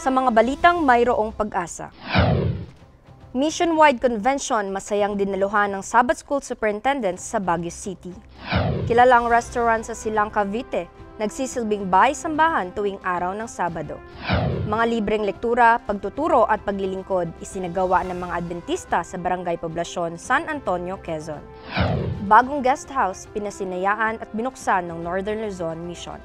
Sa mga balitang mayroong pag-asa. Mission-wide convention masayang dinaluhan ng Sabbath School Superintendents sa Baguio City. Kilalang restaurant sa Silang Cavite, nagsisilbing bahay-sambahan tuwing araw ng Sabado. Mga libreng lektura, pagtuturo at paglilingkod isinagawa ng mga Adventista sa Barangay Poblasyon, San Antonio, Quezon. Bagong guest house, pinasinayaan at binuksan ng Northern Luzon Mission.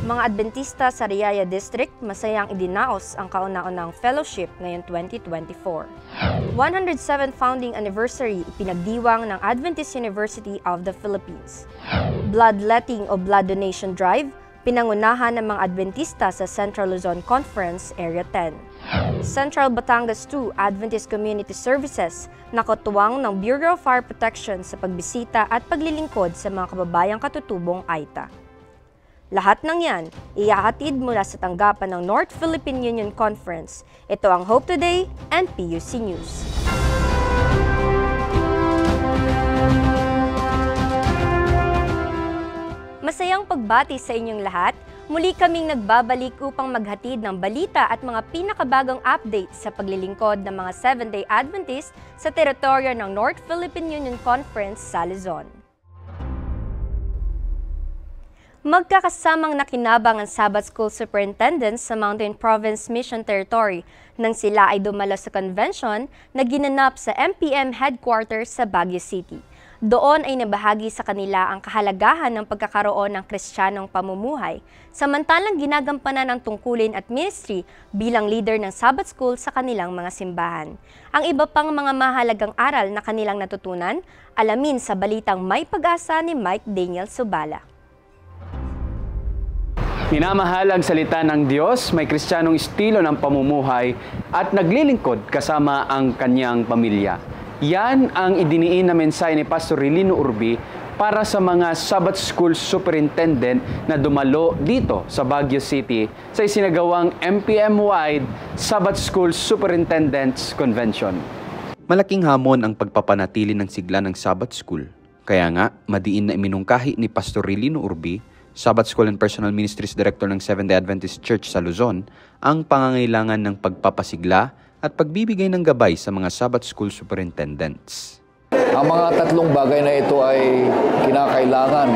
Mga Adventista sa Riyaya District, masayang idinaos ang kauna-unang fellowship ngayong 2024. 107th founding anniversary ipinagdiwang ng Adventist University of the Philippines. Bloodletting o blood donation drive, pinangunahan ng mga Adventista sa Central Luzon Conference Area 10. Central Batangas 2 Adventist Community Services, nakatuwang ng Bureau of Fire Protection sa pagbisita at paglilingkod sa mga kababayang katutubong Aita. Lahat ng yan, ihahatid mula sa tanggapan ng North Philippine Union Conference. Ito ang Hope Today and PUC News. Masayang pagbati sa inyong lahat. Muli kaming nagbabalik upang maghatid ng balita at mga pinakabagong updates sa paglilingkod ng mga Seventh-day Adventist sa teritoryo ng North Philippine Union Conference sa Luzon. Magkakasamang nakinabang ang Sabbath School Superintendents sa Mountain Province Mission Territory nang sila ay dumalo sa convention na ginanap sa MPM headquarters sa Baguio City. Doon ay nabahagi sa kanila ang kahalagahan ng pagkakaroon ng Kristiyanong pamumuhay, samantalang ginagampanan ang tungkulin at ministry bilang leader ng Sabbath School sa kanilang mga simbahan. Ang iba pang mga mahalagang aral na kanilang natutunan, alamin sa balitang May Pag-asa ni Mike Daniel Subala. Minamahalang salita ng Diyos, may Kristiyanong estilo ng pamumuhay at naglilingkod kasama ang kanyang pamilya. Yan ang idiniin na mensahe ni Pastor Relino Urbi para sa mga Sabbath School Superintendent na dumalo dito sa Baguio City sa isinagawang MPM-wide Sabbath School Superintendents Convention. Malaking hamon ang pagpapanatili ng sigla ng Sabbath School. Kaya nga, madiin na iminungkahi ni Pastor Relino Urbi, Sabbath School and Personal Ministries Director ng Seventh-day Adventist Church sa Luzon, ang pangangailangan ng pagpapasigla at pagbibigay ng gabay sa mga Sabbath School Superintendents. Ang mga tatlong bagay na ito ay kinakailangan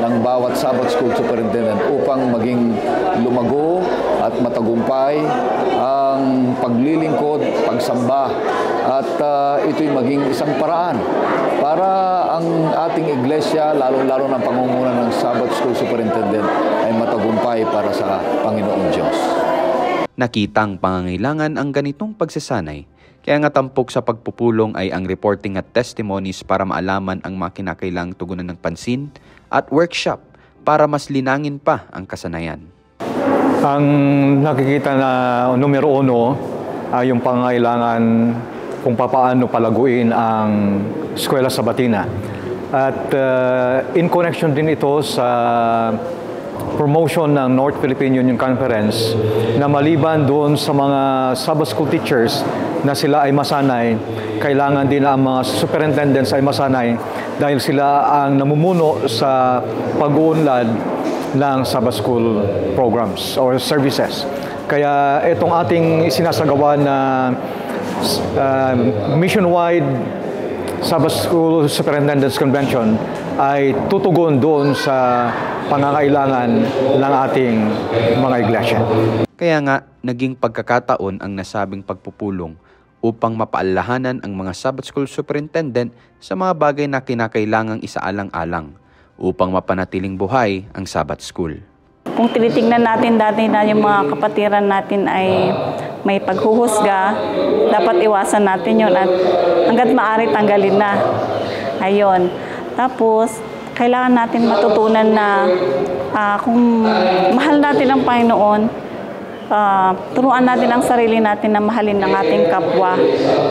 ng bawat Sabbath School Superintendent upang maging lumago at matagumpay ang paglilingkod, pagsamba at ito'y maging isang paraan para ang ating iglesia, lalo-lalo ng pangunguna ng Sabbath School Superintendent ay matagumpay para sa Panginoong Diyos. Nakitang pangangailangan ang ganitong pagsasanay, kaya nga tampok sa pagpupulong ay ang reporting at testimonies para maalaman ang mga kinakailangang tugunan ng pansin at workshop para mas linangin pa ang kasanayan. Ang nakikita na numero uno ay yung pangangailangan kung paano palaguin ang eskwela sabatina. At in connection din ito sa promotion ng North Philippine Union Conference na maliban doon sa mga Sabbath School teachers na sila ay masanay, kailangan din ang mga superintendents ay masanay dahil sila ang namumuno sa pag-uunlad ng Sabbath School programs or services. Kaya itong ating isinasagawa na mission-wide Sabbath School Superintendents Convention ay tutugon doon sa pangangailangan ng ating mga iglesia. Kaya nga, naging pagkakataon ang nasabing pagpupulong upang mapaalahanan ang mga Sabbath School Superintendent sa mga bagay na kinakailangang isaalang-alang upang mapanatiling buhay ang Sabbath School. Kung tinitingnan natin dati na yung mga kapatiran natin ay may paghuhusga, dapat iwasan natin yun at hanggat maaari tanggalin na. Ayun. Tapos, kailangan natin matutunan na kung mahal natin ang Panginoon, turuan natin ang sarili natin na mahalin ng ating kapwa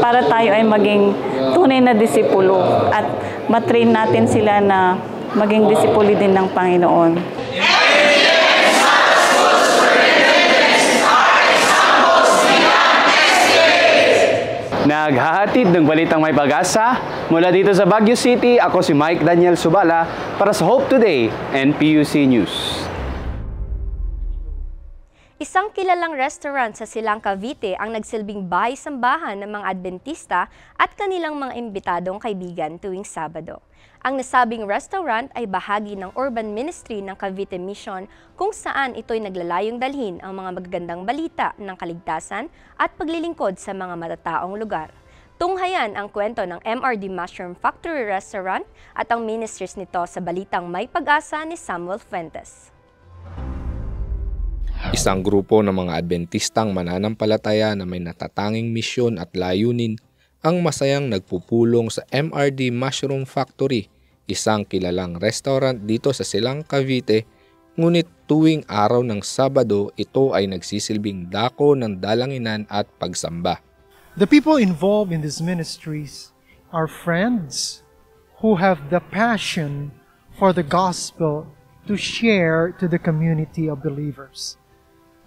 para tayo ay maging tunay na disipulo at matrain natin sila na maging disipuli din ng Panginoon. Naghahatid ng balitang May Pag-asa mula dito sa Baguio City, ako si Mike Daniel Subala para sa Hope Today and PUC News. Isang kilalang restaurant sa Silang Cavite ang nagsilbing bahay-sambahan ng mga Adventista at kanilang mga imbitadong kaibigan tuwing Sabado. Ang nasabing restaurant ay bahagi ng urban ministry ng Cavite Mission kung saan ito'y naglalayong dalhin ang mga magagandang balita ng kaligtasan at paglilingkod sa mga matataong lugar. Tunghayan ang kwento ng MRD Mushroom Factory Restaurant at ang ministries nito sa balitang May Pag-asa ni Samuel Fuentes. Isang grupo ng mga Adventistang mananampalataya na may natatanging misyon at layunin ang masayang nagpupulong sa MRD Mushroom Factory, isang kilalang restaurant dito sa Silang Cavite, ngunit tuwing araw ng Sabado ito ay nagsisilbing dako ng dalanginan at pagsamba. The people involved in these ministries are friends who have the passion for the gospel to share to the community of believers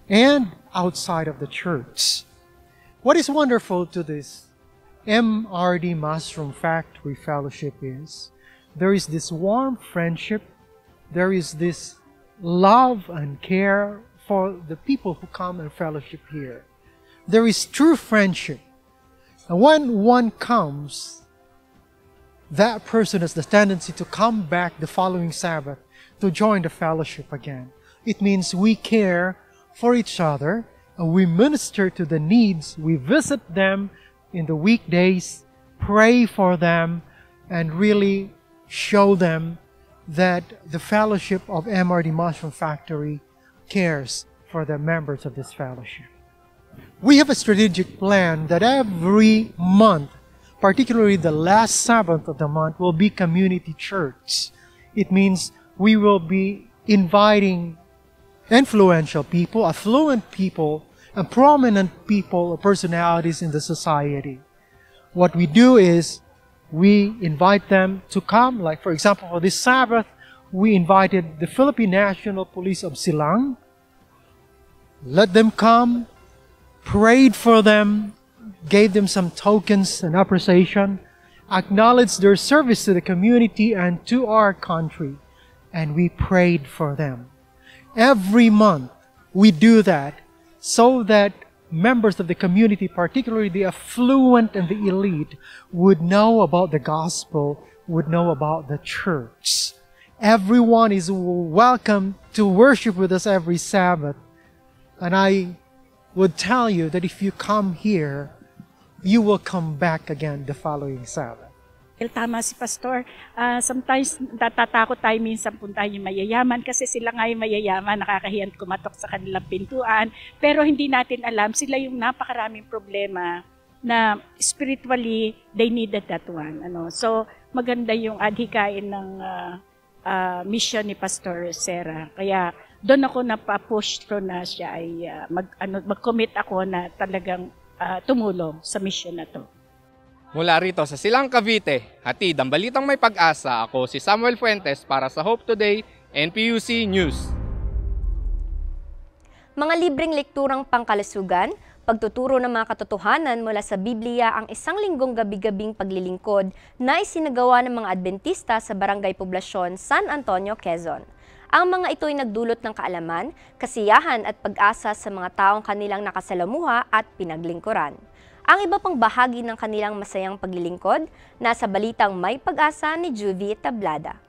and outside of the church. What is wonderful to this MRD Mushroom Factory Fellowship is there is this warm friendship, there is this love and care for the people who come and fellowship here. There is true friendship. And when one comes, that person has the tendency to come back the following Sabbath to join the fellowship again. It means we care for each other, and we minister to the needs. We visit them in the weekdays, pray for them, and really show them that the fellowship of MRD Mushroom Factory cares for the members of this fellowship. We have a strategic plan that every month, particularly the last Sabbath of the month, will be community church. It means we will be inviting influential people, affluent people, and prominent people or personalities in the society. What we do is we invite them to come. Like for example, for this Sabbath, we invited the Philippine National Police of Silang. Let them come, prayed for them, gave them some tokens and appreciation, acknowledged their service to the community and to our country, and we prayed for them. Every month, we do that so that members of the community, particularly the affluent and the elite, would know about the gospel, would know about the church. Everyone is welcome to worship with us every Sabbath. And I would tell you that if you come here, you will come back again the following Sabbath. Tama si Pastor. Sometimes natatakot tayo minsan puntahan yung mayayaman kasi sila nga yung mayayaman, nakakahiyang kumatok sa kanilang pintuan. Pero hindi natin alam, sila yung napakaraming problema na spiritually, they needed that one. So maganda yung adhikain ng mission ni Pastor Sarah. Kaya doon ako napapush ko na siya ay mag-commit ako na talagang tumulong sa mission na to. Mula rito sa Silang Cavite, hatid ang balitang May Pag-asa, ako si Samuel Fuentes para sa Hope Today, NPUC News. Mga libreng lekturang pangkalusugan, pagtuturo ng mga katotohanan mula sa Biblia ang isang linggong gabi-gabing paglilingkod na isinagawa ng mga Adventista sa Barangay Poblasyon, San Antonio, Quezon. Ang mga ito ay nagdulot ng kaalaman, kasiyahan at pag-asa sa mga taong kanilang nakasalamuha at pinaglingkuran. Ang iba pang bahagi ng kanilang masayang paglilingkod, nasa balitang May Pag-asa ni Juvie Tablada.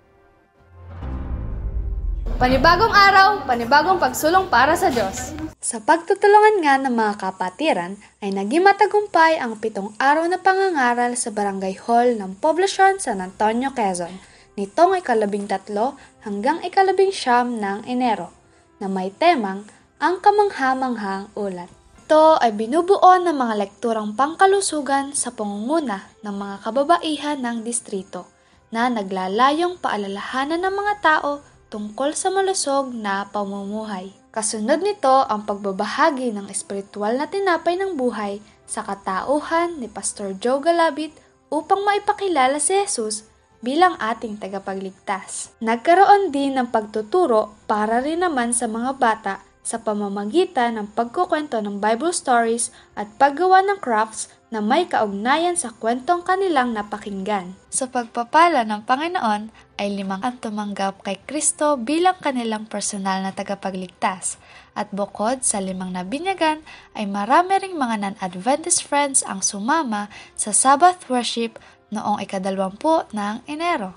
Panibagong araw, panibagong pagsulong para sa Diyos. Sa pagtutulungan nga ng mga kapatiran ay naging matagumpay ang 7 araw na pangangaral sa Barangay Hall ng Poblasyon, San Antonio, Quezon, nitong 13 hanggang 19 ng Enero, na may temang ang kamangha-manghang ulat. Ito ay binubuo ng mga lekturang pangkalusugan sa pangunguna ng mga kababaihan ng distrito na naglalayong paalalahanan ng mga tao tungkol sa malusog na pamumuhay. Kasunod nito ang pagbabahagi ng espiritual na tinapay ng buhay sa katauhan ni Pastor Joe Galabit upang maipakilala si Jesus bilang ating tagapagligtas. Nagkaroon din ng pagtuturo para rin naman sa mga bata sa pamamagitan ng pagkukwento ng Bible stories at paggawa ng crafts na may kaugnayan sa kwentong kanilang napakinggan. Sa pagpapala ng Panginoon ay 5 ang tumanggap kay Kristo bilang kanilang personal na tagapagligtas At bukod sa 5 nabinyagan, ay marami ring mga non-Adventist friends ang sumama sa Sabbath worship noong ika-20 ng Enero.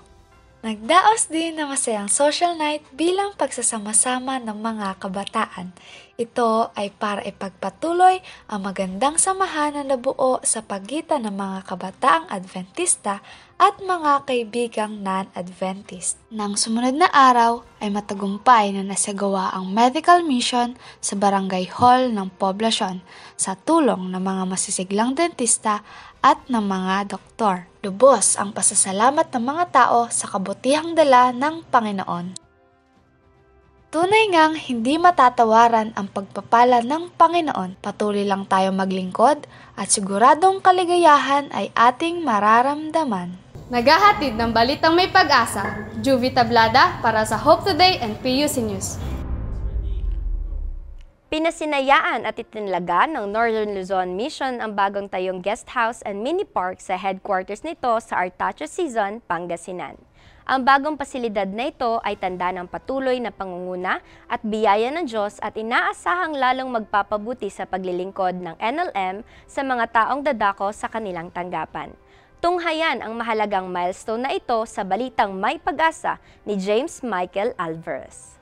Nagdaos din na masayang social night bilang pagsasama-sama ng mga kabataan. Ito ay para ipagpatuloy ang magandang samahan na nabuo sa pagitan ng mga kabataang Adventista at mga kaibigang non-Adventist. Nang sumunod na araw ay matagumpay na nasagawa ang medical mission sa barangay hall ng poblasyon sa tulong ng mga masisiglang dentista at ng mga doktor. Lubos ang pasasalamat ng mga tao sa kabutihang dala ng Panginoon. Tunay ngang hindi matatawaran ang pagpapala ng Panginoon. Patuloy lang tayo maglingkod at siguradong kaligayahan ay ating mararamdaman. Naghahatid ng balitang may pag-asa, Juvie Tablada para sa Hope Today and PUC News. Pinasinayaan at itinalaga ng Northern Luzon Mission ang bagong tayong guest house and mini park sa headquarters nito sa Artacho Season, Pangasinan. Ang bagong pasilidad na ito ay tanda ng patuloy na pangunguna at biyaya ng Diyos at inaasahang lalong magpapabuti sa paglilingkod ng NLM sa mga taong dadako sa kanilang tanggapan. Tunghayan ang mahalagang milestone na ito sa balitang may pag-asa ni James Michael Alvarez.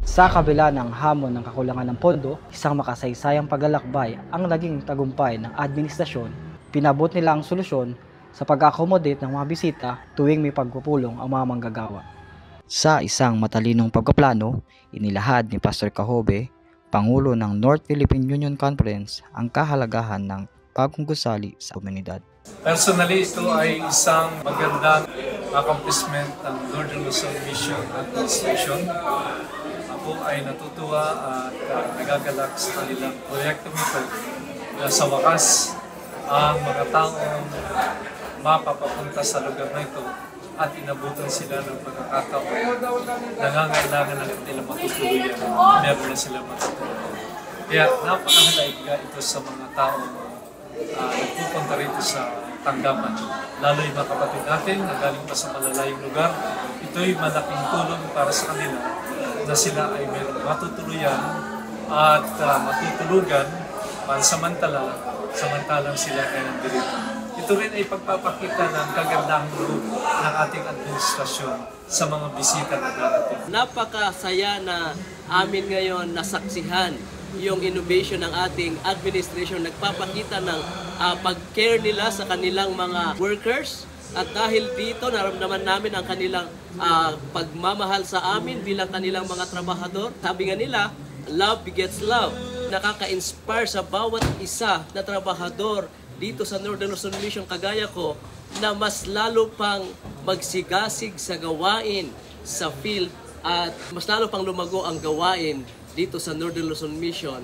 Sa kabila ng hamon ng kakulangan ng pondo, isang makasaysayang paglalakbay ang naging tagumpay ng administrasyon. Pinabot nila ang solusyon sa pag-accommodate ng mga bisita tuwing may pagpupulong ang mga manggagawa. Sa isang matalinong pagpaplano, inilahad ni Pastor Cahobe, Pangulo ng North Philippine Union Conference, ang kahalagahan ng bagong gusali sa komunidad. Personally, ito ay isang magandang accomplishment ng Northern Luzon Mission Administration. Ako ay natutuwa at nagagalak sa kanilang proyekto nito na sa wakas ang mga taong mapapapunta sa lugar na ito at inabutan sila ng pagkakataon. Nangangailangan ng kanilang matutuluyan. Meron na sila matutuluyan. Kaya napakahalaga ito sa mga taong nagpupunta rito sa tanggapan. Lalo yung mga kapatid natin na galing pa sa malalayong lugar. Ito'y malaking tulong para sa kanila na sila ay mayroong matutuluyan at matutulugan samantalang sila ay nandirito. Ito rin ay pagpapakita ng kagandahang loob ng ating administrasyon sa mga bisita na darating. Napakasaya na amin ngayon nasaksihan yung innovation ng ating administration. Nagpapakita ng pag-care nila sa kanilang mga workers. At dahil dito, naramdaman namin ang kanilang pagmamahal sa amin bilang kanilang mga trabahador. Sabi nga nila, love begets love. Nakaka-inspire sa bawat isa na trabahador dito sa Northern Luzon Mission kagaya ko na mas lalo pang magsigasig sa gawain sa field at mas lalo pang lumago ang gawain dito sa Northern Luzon Mission.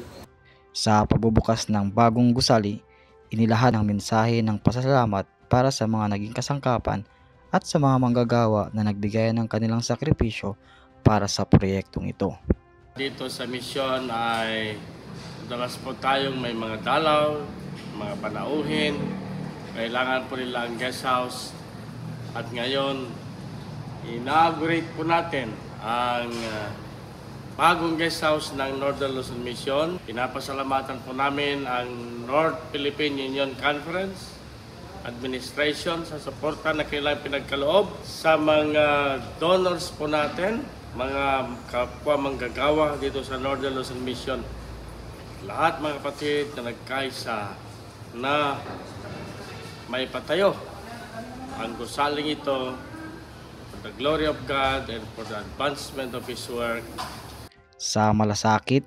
Sa pagbubukas ng bagong gusali, inilahad ang mensahe ng pasasalamat para sa mga naging kasangkapan at sa mga manggagawa na nagbigay ng kanilang sakripisyo para sa proyektong ito. Dito sa misyon ay dalas po tayong may mga dalaw, mga panauhin, kailangan po nila ang guest house at ngayon inaugurate po natin ang bagong guest house ng Northern Luzon Mission. Pinapasalamatan po namin ang North Philippine Union Conference Administration sa suporta na kailangan pinagkaloob sa mga donors po natin, mga kapwa manggagawa dito sa Northern Luzon Mission. Lahat mga kapatid na nagkaisa na may patayo ang gusaling ito for the glory of God and for the advancement of His work. Sa malasakit,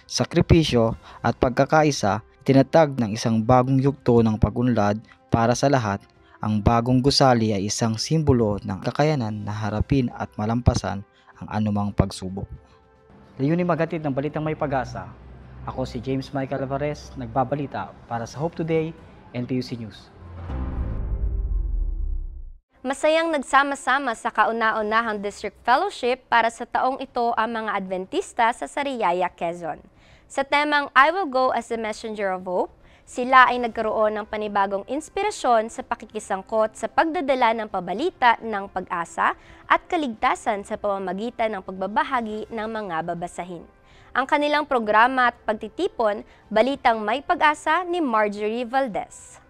sakripisyo at pagkakaisa, tinatag ng isang bagong yugto ng pagunlad para sa lahat. Ang bagong gusali ay isang simbolo ng kakayanan na harapin at malampasan ang anumang pagsubok. Layunin magatid ng balitang may pag-asa. Ako si James Michael Alvarez, nagbabalita para sa Hope Today and PUC News. Masayang nagsama-sama sa kauna-unahang District Fellowship para sa taong ito ang mga Adventista sa Sariaya, Quezon. Sa temang I Will Go as a Messenger of Hope, Sila ay nagkaroon ng panibagong inspirasyon sa pakikisangkot sa pagdadala ng pabalita ng pag-asa at kaligtasan sa pamamagitan ng pagbabahagi ng mga babasahin. Ang kanilang programa at pagtitipon, Balitang May Pag-asa ni Marjorie Valdez.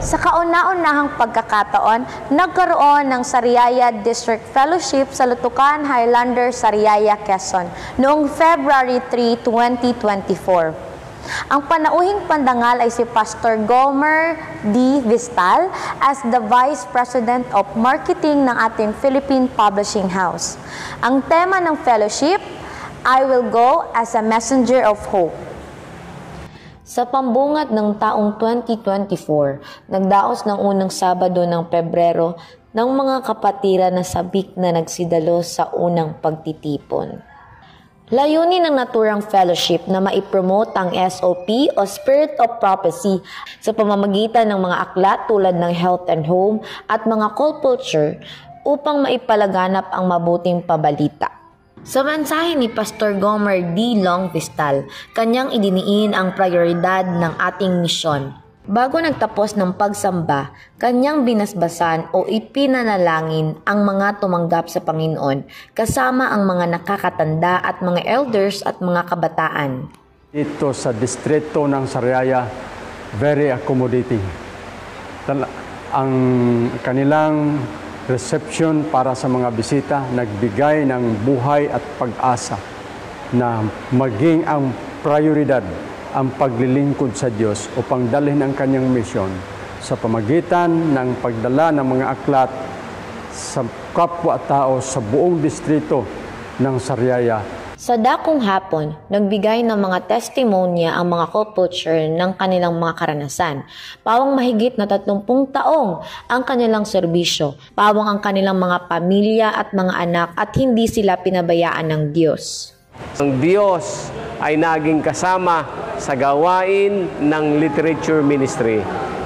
Sa kauna-unahang pagkakataon, nagkaroon ng Sariaya District Fellowship sa Lutukan Highlander, Sariaya, Quezon noong February 3, 2024. Ang panauhing pandangal ay si Pastor Gomer D. Vistal as the Vice President of Marketing ng ating Philippine Publishing House. Ang tema ng fellowship, I Will Go as a Messenger of Hope. Sa pambungad ng taong 2024, nagdaos ng unang Sabado ng Pebrero ng mga kapatiran na sabik na nagsidalo sa unang pagtitipon. Layunin ng naturang fellowship na maipromote ang SOP o Spirit of Prophecy sa pamamagitan ng mga aklat tulad ng Health and Home at mga cult culture upang maipalaganap ang mabuting pabalita. Sa mensahe ni Pastor Gomer D. Long Vistal, kanyang idiniin ang prioridad ng ating misyon. Bago nagtapos ng pagsamba, kanyang binasbasan o ipinanalangin ang mga tumanggap sa Panginoon, kasama ang mga nakakatanda at mga elders at mga kabataan. Ito sa distrito ng Sariaya, very accommodating. Ang kanilang reception para sa mga bisita, nagbigay ng buhay at pag-asa na maging ang prioridad ang paglilingkod sa Diyos upang dalhin ang kanyang misyon sa pamagitan ng pagdala ng mga aklat sa kapwa-tao sa buong distrito ng Sariaya. Sa dakong hapon, nagbigay ng mga testimonya ang mga co-culture ng kanilang mga karanasan. Pawang mahigit na 30 taong ang kanilang serbisyo. Pawang ang kanilang mga pamilya at mga anak at hindi sila pinabayaan ng Diyos. Ang Diyos ay naging kasama sa gawain ng literature ministry.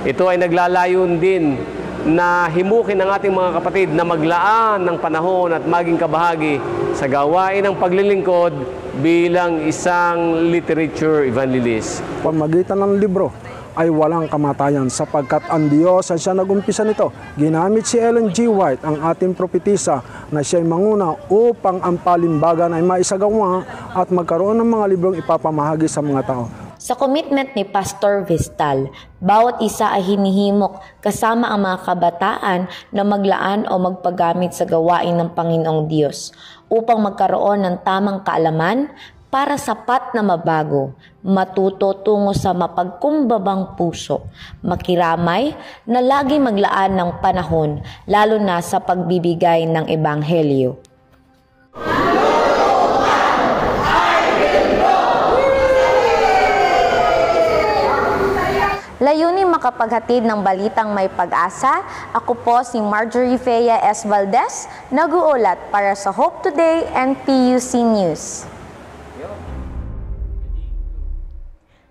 Ito ay naglalayon din na himukin ng ating mga kapatid na maglaan ng panahon at maging kabahagi sa gawain ng paglilingkod bilang isang literature evangelist. Pamagitan ng libro ay walang kamatayan sapagkat ang Diyos ay siya nag-umpisa nito. Ginamit si Ellen G. White, ang ating propetisa, na siya'y manguna upang ang palimbagan ay maisagawa at magkaroon ng mga librong ipapamahagi sa mga tao. Sa commitment ni Pastor Vistal, bawat isa ay hinihimok kasama ang mga kabataan na maglaan o magpagamit sa gawain ng Panginoong Diyos upang magkaroon ng tamang kaalaman para sapat na mabago, matuto tungo sa mapagkumbabang puso, makiramay na lagi maglaan ng panahon lalo na sa pagbibigay ng Ebanghelyo. Layunin makapaghatid ng balitang may pag-asa, ako po si Marjorie Fea S. Valdez, nag-uulat para sa Hope Today and PUC News.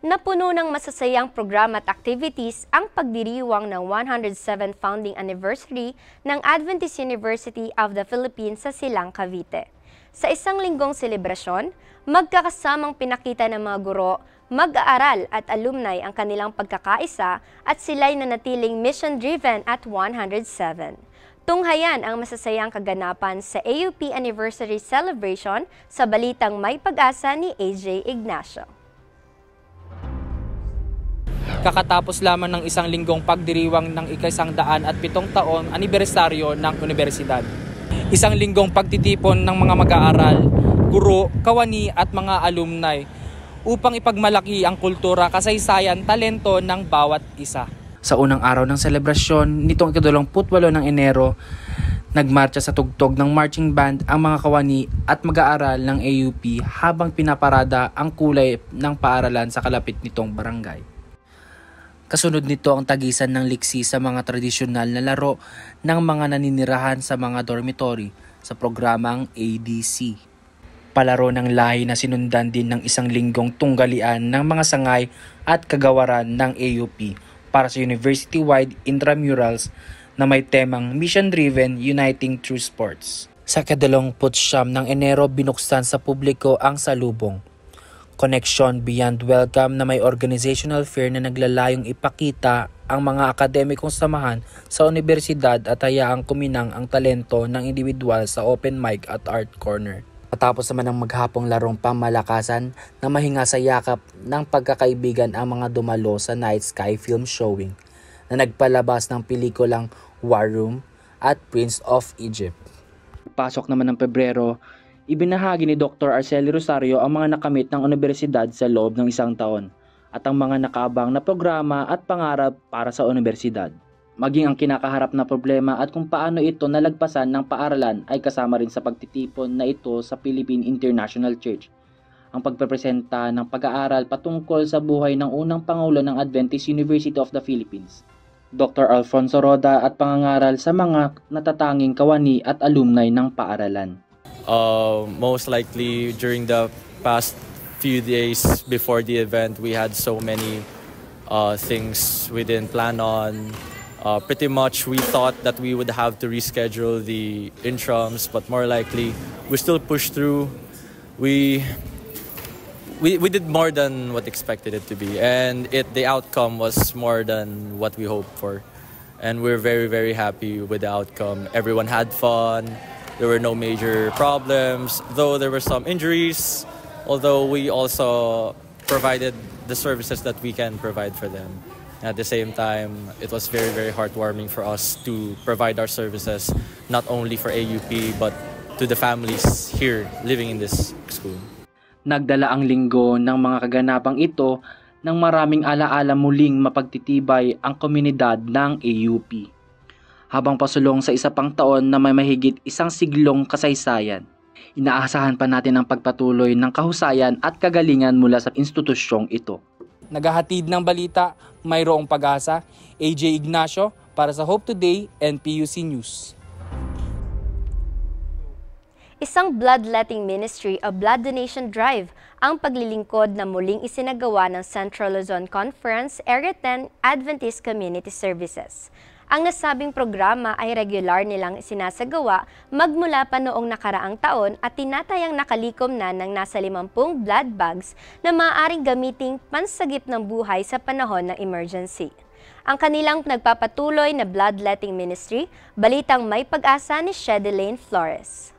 Napuno ng masasayang programa at activities ang pagdiriwang ng 107th founding anniversary ng Adventist University of the Philippines sa Silang, Cavite. Sa isang linggong selebrasyon, magkakasamang pinakita ng mga guro, mag-aaral at alumni ang kanilang pagkakaisa at sila'y nanatiling mission-driven at 107. Tunghayan ang masasayang kaganapan sa AUP Anniversary Celebration sa Balitang May Pag-asa ni AJ Ignacio. Kakatapos lamang ng isang linggong pagdiriwang ng ika-107 taon anibersaryo ng universidad. Isang linggong pagtitipon ng mga mag-aaral, guro, kawani at mga alumni upang ipagmalaki ang kultura, kasaysayan, talento ng bawat isa. Sa unang araw ng selebrasyon nitong ika-28 ng Enero, nagmarcha sa tugtog ng marching band ang mga kawani at mag-aaral ng AUP habang pinaparada ang kulay ng paaralan sa kalapit nitong barangay. Kasunod nito ang tagisan ng liksi sa mga tradisyonal na laro ng mga naninirahan sa mga dormitory sa programang ADC. Palaro ng lahi na sinundan din ng isang linggong tunggalian ng mga sangay at kagawaran ng AUP para sa university-wide intramurals na may temang Mission-Driven Uniting Through Sports. Sa ika-29 ng Enero, binuksan sa publiko ang salubong, Connection Beyond Welcome na may organizational fair na naglalayong ipakita ang mga akademikong samahan sa universidad at hayaang kuminang ang talento ng individual sa open mic at art corner. Matapos naman ang maghapong larong pamalakasan na mahinga sa yakap ng pagkakaibigan ang mga dumalo sa Night Sky Film Showing na nagpalabas ng pelikulang War Room at Prince of Egypt. Pasok naman ng Pebrero, ibinahagi ni Dr. Arceli Rosario ang mga nakamit ng universidad sa loob ng isang taon at ang mga nakaabang na programa at pangarap para sa universidad. Maging ang kinakaharap na problema at kung paano ito nalagpasan ng paaralan ay kasama rin sa pagtitipon na ito sa Philippine International Church. Ang pagpepresenta ng pag-aaral patungkol sa buhay ng unang Pangulo ng Adventist University of the Philippines, Dr. Alfonso Roda, at pangangaral sa mga natatanging kawani at alumni ng paaralan. Most likely during the past few days before the event, we had so many things we didn't plan on. Pretty much we thought that we would have to reschedule the intrams, but more likely we still pushed through. We did more than what expected it to be, and the outcome was more than what we hoped for. And we're very, very happy with the outcome. Everyone had fun. There were no major problems, though there were some injuries, although we also provided the services that we can provide for them. At the same time, it was very, very heartwarming for us to provide our services, not only for AUP, but to the families here living in this school. Nagdala ang linggo ng mga kaganapang ito ng maraming alaala muling mapagtitibay ang komunidad ng AUP. Habang pasulong sa isa pang taon na may mahigit isang siglong kasaysayan, inaasahan pa natin ang pagpatuloy ng kahusayan at kagalingan mula sa institusyong ito. Naghahatid ng balita, mayroong pag-asa, AJ Ignacio para sa Hope Today and PUC News. Isang bloodletting ministry o blood donation drive ang paglilingkod na muling isinagawa ng Central Luzon Conference Area 10 Adventist Community Services. Ang nasabing programa ay regular nilang isinasagawa magmula pa noong nakaraang taon at tinatayang nakalikom na ng nasa 50 blood bags na maaaring gamiting pansagip ng buhay sa panahon ng emergency. Ang kanilang nagpapatuloy na bloodletting ministry, balitang may pag-asa ni Shedelane Flores.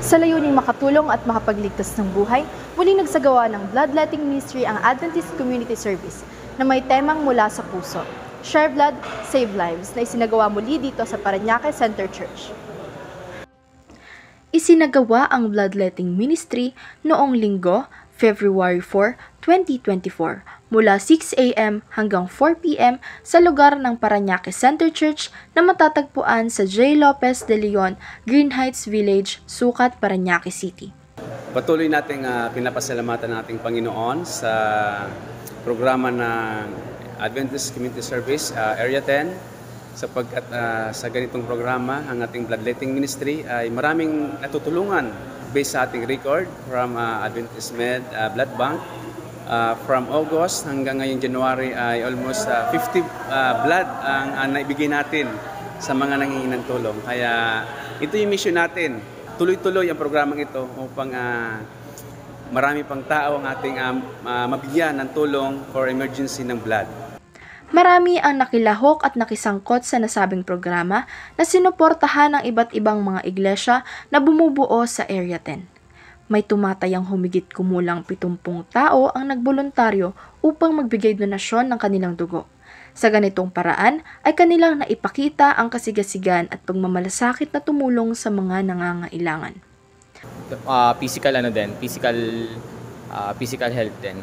Sa layuning makatulong at makapagligtas ng buhay, muling nagsagawa ng bloodletting ministry ang Adventist Community Service na may temang mula sa puso, Share Blood, Save Lives, na isinagawa muli dito sa Parañaque Center Church. Isinagawa ang bloodletting ministry noong linggo, February 4, 2024, mula 6 a.m. hanggang 4 p.m. sa lugar ng Parañaque Center Church na matatagpuan sa J. Lopez de Leon, Green Heights Village, Sucat, Parañaque City. Patuloy nating pinapasalamatan nating Panginoon sa programa ng Adventist Community Service Area 10 sapagkat sa ganitong programa ang ating bloodletting ministry ay maraming natutulungan based sa ating record from Adventist Med Blood Bank. From August hanggang ngayong January ay almost 50 blood ang naibigay natin sa mga nanghihingi tulong. Kaya ito yung mission natin. Tuloy-tuloy ang programang ito upang marami pang tao ang ating mabigyan ng tulong for emergency ng blood. Marami ang nakilahok at nakisangkot sa nasabing programa na sinuportahan ng iba't ibang mga iglesia na bumubuo sa Area 10. May tumatayang humigit kumulang 70 tao ang nagboluntaryo upang magbigay donasyon ng kanilang dugo. Sa ganitong paraan ay kanilang naipakita ang kasigasigan at pagmamalasakit na tumulong sa mga nangangailangan. Physical health din.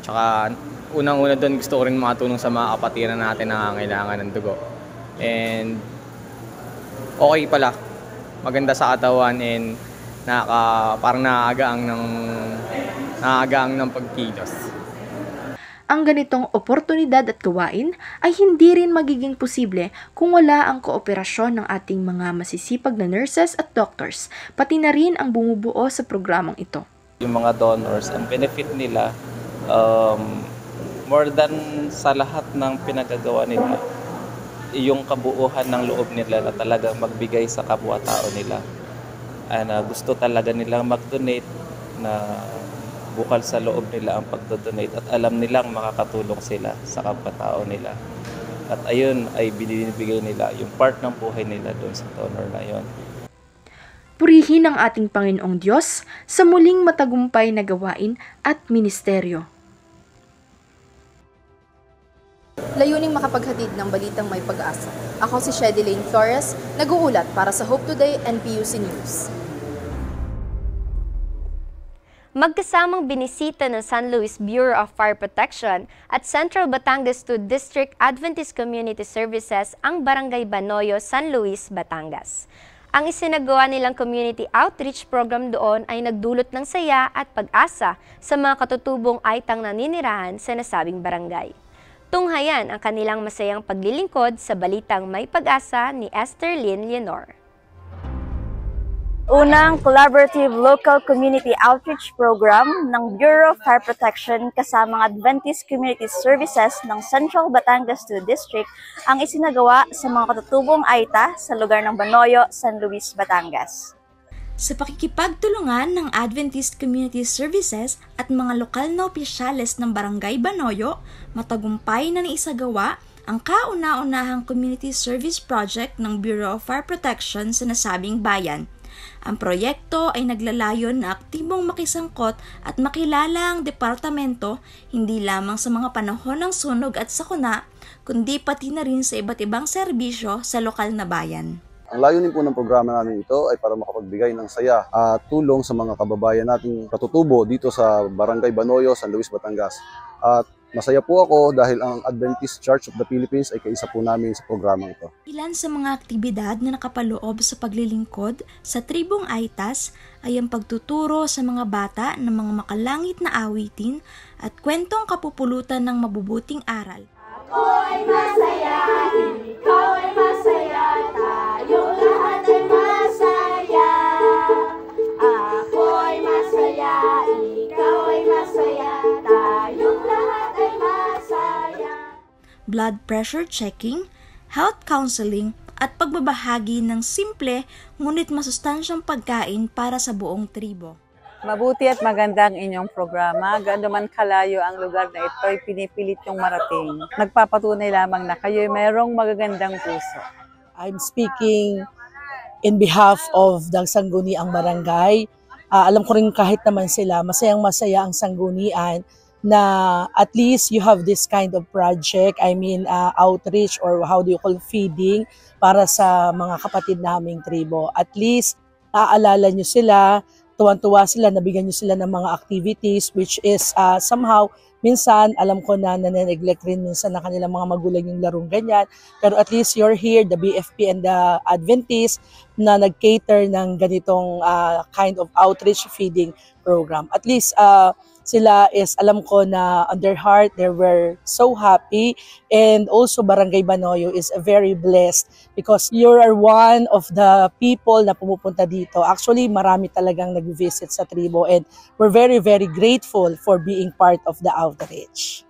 Tsaka unang-una doon gusto ko rin makatulong sa mga kapatiran natin na nangangailangan ng dugo. And okay pala, maganda sa katawan and parang naagaang ng pagkilos. Ang ganitong oportunidad at gawain ay hindi rin magiging posible kung wala ang kooperasyon ng ating mga masisipag na nurses at doctors, pati na rin ang bumubuo sa programang ito. Yung mga donors, ang benefit nila, more than sa lahat ng pinagagawa nila, yung kabuuhan ng loob nila na talagang magbigay sa kapwa-tao nila. na gusto talaga nilang mag-donate, na bukal sa loob nila ang pagdodonate at alam nilang makakatulong sila sa kapwa-tao nila. At ayun ay binibigay nila yung part ng buhay nila doon sa donor na yun. Purihin ang ating Panginoong Diyos sa muling matagumpay na gawain at ministeryo. Layuning makapaghatid ng balitang may pag-asa. Ako si Shedelane Flores, nag-uulat para sa Hope Today and PUC News. Magkasamang binisita ng San Luis Bureau of Fire Protection at Central Batangas 2 District Adventist Community Services ang Barangay Banoyo, San Luis, Batangas. Ang isinagawa nilang community outreach program doon ay nagdulot ng saya at pag-asa sa mga katutubong aitang naninirahan sa nasabing barangay. Tunghayan ang kanilang masayang paglilingkod sa balitang may pag-asa ni Esther Lynn Leonor. Unang collaborative local community outreach program ng Bureau of Fire Protection kasamang Adventist Community Services ng Central Batangas 2 District ang isinagawa sa mga katutubong Aita sa lugar ng Banoyo, San Luis, Batangas. Sa pakikipagtulungan ng Adventist Community Services at mga lokal na opisyales ng Barangay Banoyo, matagumpay na naisagawa ang kauna-unahang community service project ng Bureau of Fire Protection sa nasabing bayan. Ang proyekto ay naglalayon na aktibong makisangkot at makilala ang departamento hindi lamang sa mga panahon ng sunog at sakuna, kundi pati na rin sa iba't ibang serbisyo sa lokal na bayan. Ang layunin po ng programa namin ito ay para makapagbigay ng saya at tulong sa mga kababayan nating katutubo dito sa Barangay Banoyo, San Luis, Batangas. At masaya po ako dahil ang Adventist Church of the Philippines ay kaisa po namin sa programang ito. Ilan sa mga aktibidad na nakapaloob sa paglilingkod sa tribong Aitas ay ang pagtuturo sa mga bata ng mga makalangit na awitin at kwentong kapupulutan ng mabubuting aral. Ako ay masaya, ikaw ay masaya, tayong lahat ay masaya. Ako ay masaya, ikaw ay masaya, tayong lahat ay masaya. Blood pressure checking, health counseling, at pagbabahagi ng simple ngunit masustansyang pagkain para sa buong tribo. Mabuti at maganda ang inyong programa. Gaano man kalayo ang lugar na ito ay pinipilit yung marating. Nagpapatunay lamang na kayo mayroong magagandang puso. I'm speaking in behalf of the Sangguniang Barangay. Alam ko rin kahit naman sila, masayang-masaya ang sanggunian na at least you have this kind of project, outreach or how do you call feeding para sa mga kapatid naming tribo. At least, naaalala nyo sila, tuwan-tuwa sila, nabigyan nyo sila ng mga activities which is somehow, minsan alam ko na nane-neglect rin minsan ng kanilang mga magulang yung larong ganyan. Pero at least you're here, the BFP and the Adventist, na nag-cater ng ganitong kind of outreach feeding program. At least sila is, alam ko na on their heart, they were so happy. And also Barangay Banoyo is very blessed because you are one of the people na pumupunta dito. Actually, marami talagang nag-visit sa tribo and we're very, very grateful for being part of the outreach.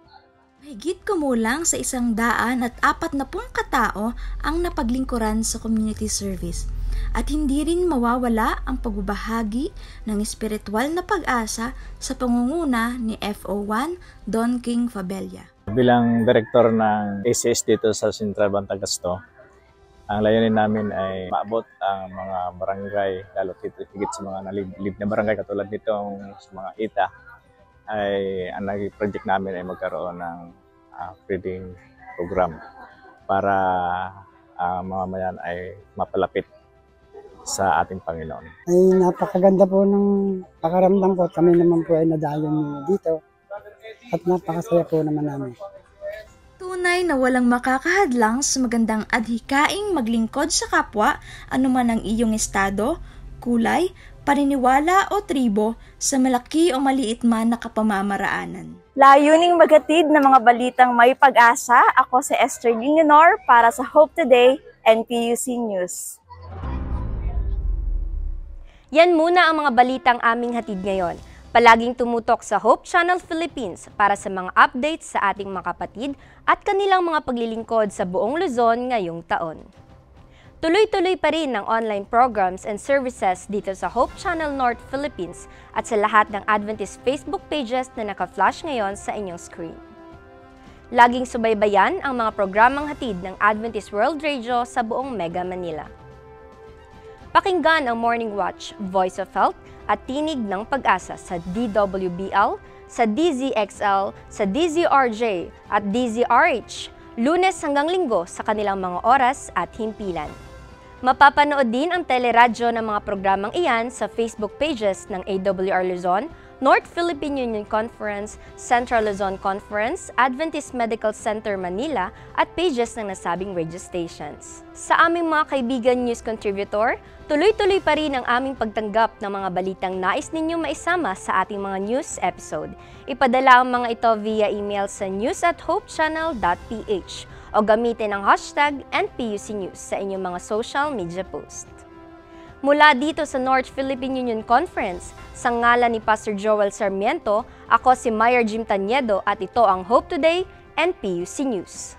Higit kumulang sa 140 katao ang napaglingkuran sa community service. At hindi rin mawawala ang pagbabahagi ng espiritual na pag-asa sa pangunguna ni FO1 Don King Fabella. Bilang direktor ng ACS dito sa Central Batangas 2, ang layunin namin ay maabot ang mga barangay, lalo higit sa mga nalilib na barangay katulad nitong sa mga ITA, ay ang naging project namin ay magkaroon ng feeding program para mamamayan ay mapalapit sa ating Panginoon. Ay napakaganda po ng pakaramdam ko. Kami naman po ay nadayon dito at napakasaya po naman namin. Tunay na walang makakahadlang sa magandang adhikaing maglingkod sa kapwa, anuman ang iyong estado, kulay, paniniwala o tribo sa malaki o maliit man na kapamamaraanan. Layuning maghatid ng mga balitang may pag-asa, ako si Esther Leonor para sa Hope Today and PUC News. Yan muna ang mga balitang aming hatid ngayon. Palaging tumutok sa Hope Channel Philippines para sa mga updates sa ating mga kapatid at kanilang mga paglilingkod sa buong Luzon ngayong taon. Tuloy-tuloy pa rin ang online programs and services dito sa Hope Channel North Philippines at sa lahat ng Adventist Facebook pages na naka-flash ngayon sa inyong screen. Laging subaybayan ang mga programang hatid ng Adventist World Radio sa buong Mega Manila. Pakinggan ang Morning Watch, Voice of Health at Tinig ng Pag-asa sa DWBL, sa DZXL, sa DZRJ at DZRH, Lunes hanggang Linggo sa kanilang mga oras at himpilan. Mapapanood din ang teleradyo ng mga programang iyan sa Facebook pages ng AWR Luzon, North Philippine Union Conference, Central Luzon Conference, Adventist Medical Center Manila at pages ng nasabing radio stations. Sa aming mga kaibigan news contributor, tuloy-tuloy pa rin ang aming pagtanggap ng mga balitang nais ninyong maisama sa ating mga news episode. Ipadala ang mga ito via email sa news@hopechannel.ph o gamitin ang hashtag NPUCNews sa inyong mga social media post. Mula dito sa North Philippine Union Conference, sa ngalan ni Pastor Joel Sarmiento, ako si Mayor Jim Taniedo at ito ang Hope Today, NPUC News.